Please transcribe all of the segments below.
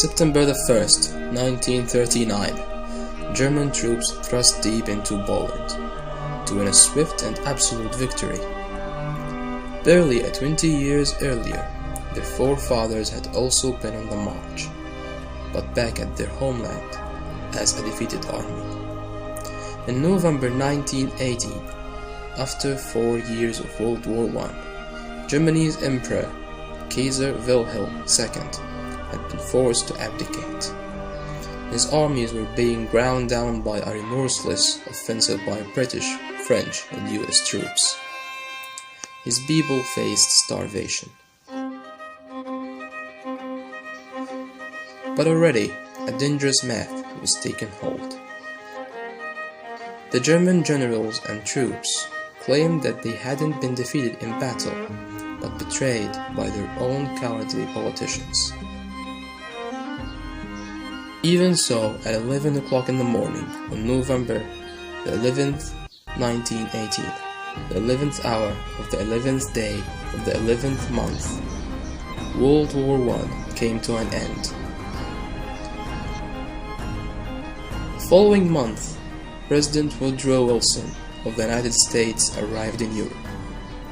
September the 1st, 1939, German troops thrust deep into Poland to win a swift and absolute victory. Barely 20 years earlier, their forefathers had also been on the march, but back at their homeland as a defeated army. In November 1918, after 4 years of World War I, Germany's Emperor, Kaiser Wilhelm II, had been forced to abdicate. His armies were being ground down by a remorseless offensive by British, French, and US troops. His people faced starvation. But already, a dangerous myth was taking hold. The German generals and troops claimed that they hadn't been defeated in battle, but betrayed by their own cowardly politicians. Even so, at 11 o'clock in the morning on November the 11th, 1918, the 11th hour of the 11th day of the 11th month, World War I came to an end. The following month, President Woodrow Wilson of the United States arrived in Europe,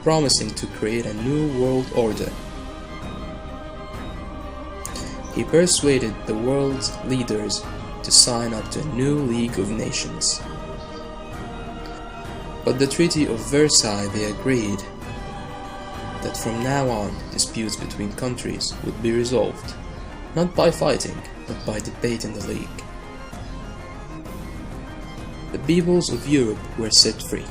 promising to create a new world order. He persuaded the world's leaders to sign up to a new League of Nations. But the Treaty of Versailles, they agreed that from now on disputes between countries would be resolved, not by fighting, but by debate in the League. The peoples of Europe were set free.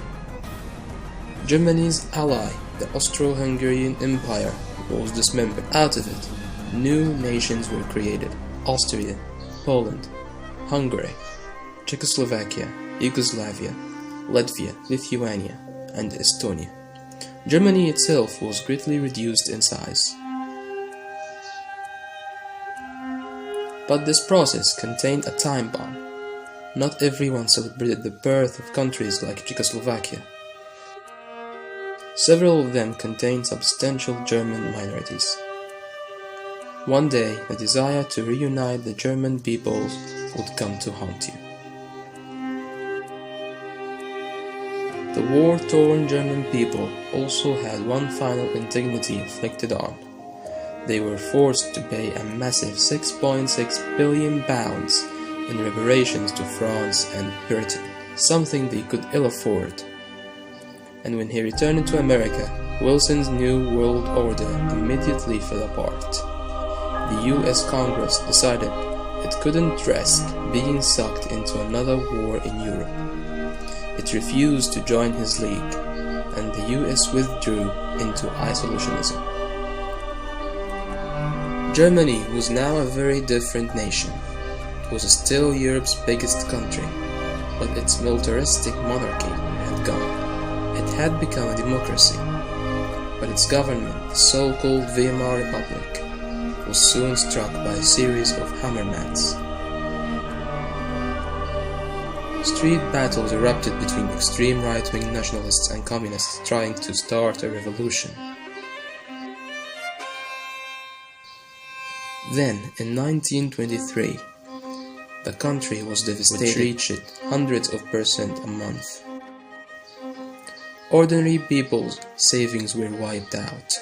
Germany's ally, the Austro-Hungarian Empire, was dismembered. Out of it, new nations were created: Austria, Poland, Hungary, Czechoslovakia, Yugoslavia, Latvia, Lithuania, and Estonia. Germany itself was greatly reduced in size. But this process contained a time bomb. Not everyone celebrated the birth of countries like Czechoslovakia. Several of them contained substantial German minorities. One day, the desire to reunite the German peoples would come to haunt you. The war-torn German people also had one final indignity inflicted on. They were forced to pay a massive £6.6 billion in reparations to France and Britain, something they could ill afford. And when he returned to America, Wilson's new world order immediately fell apart. The US Congress decided it couldn't risk being sucked into another war in Europe. It refused to join his league, and the US withdrew into isolationism. Germany was now a very different nation. It was still Europe's biggest country, but its militaristic monarchy had gone. It had become a democracy, but its government, the so-called Weimar Republic, was soon struck by a series of hammermats. Street battles erupted between extreme right-wing nationalists and communists trying to start a revolution. Then, in 1923, the country was devastated, which reached hundreds of percent a month. Ordinary people's savings were wiped out.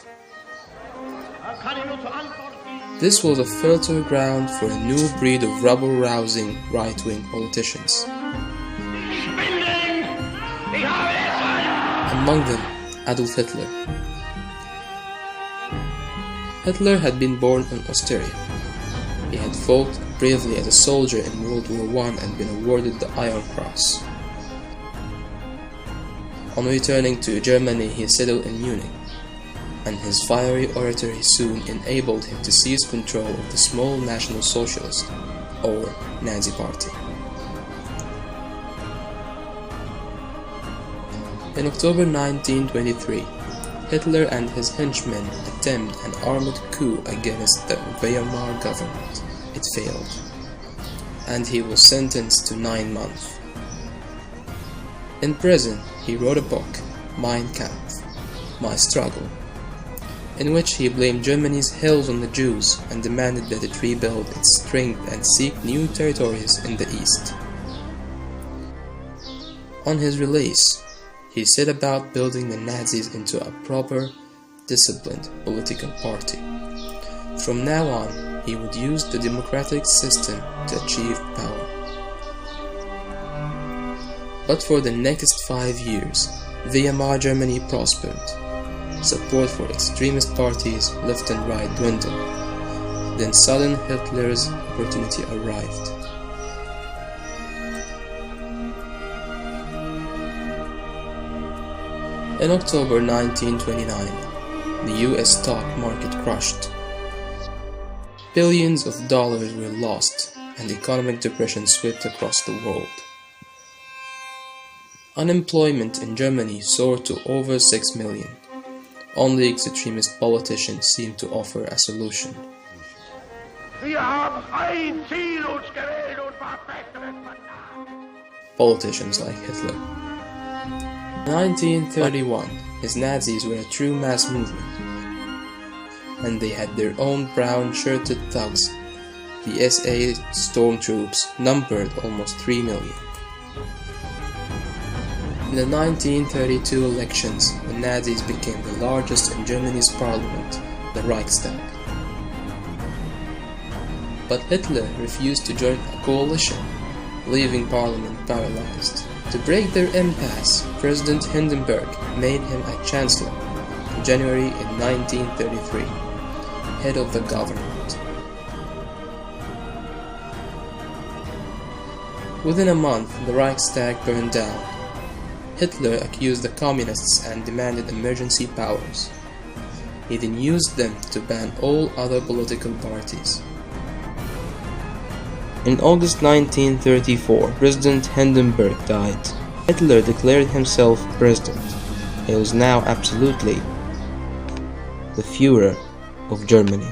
This was a fertile ground for a new breed of rabble-rousing right-wing politicians. Among them, Adolf Hitler. Hitler had been born in Austria. He had fought bravely as a soldier in World War I and been awarded the Iron Cross. On returning to Germany, he settled in Munich, and his fiery oratory soon enabled him to seize control of the small National Socialist, or Nazi Party. In October 1923, Hitler and his henchmen attempted an armed coup against the Weimar government. It failed, and he was sentenced to 9 months. In prison, he wrote a book, Mein Kampf, My Struggle. in which he blamed Germany's hills on the Jews and demanded that it rebuild its strength and seek new territories in the east. On his release, he set about building the Nazis into a proper, disciplined political party. From now on, he would use the democratic system to achieve power. But for the next 5 years, Weimar Germany prospered. Support for extremist parties left and right dwindled. Then sudden Hitler's opportunity arrived. In October 1929, the US stock market crashed. Billions of dollars were lost, and economic depression swept across the world. Unemployment in Germany soared to over 6 million. Only extremist politicians seemed to offer a solution. Politicians like Hitler. In 1931, his Nazis were a true mass movement, and they had their own brown-shirted thugs. The SA stormtroops numbered almost 3 million. In the 1932 elections, the Nazis became the largest in Germany's parliament, the Reichstag. But Hitler refused to join a coalition, leaving parliament paralyzed. To break their impasse, President Hindenburg made him a chancellor in January in 1933, head of the government. Within a month, the Reichstag burned down. Hitler accused the communists and demanded emergency powers. He then used them to ban all other political parties. In August 1934, President Hindenburg died. Hitler declared himself president. He was now absolutely the Führer of Germany.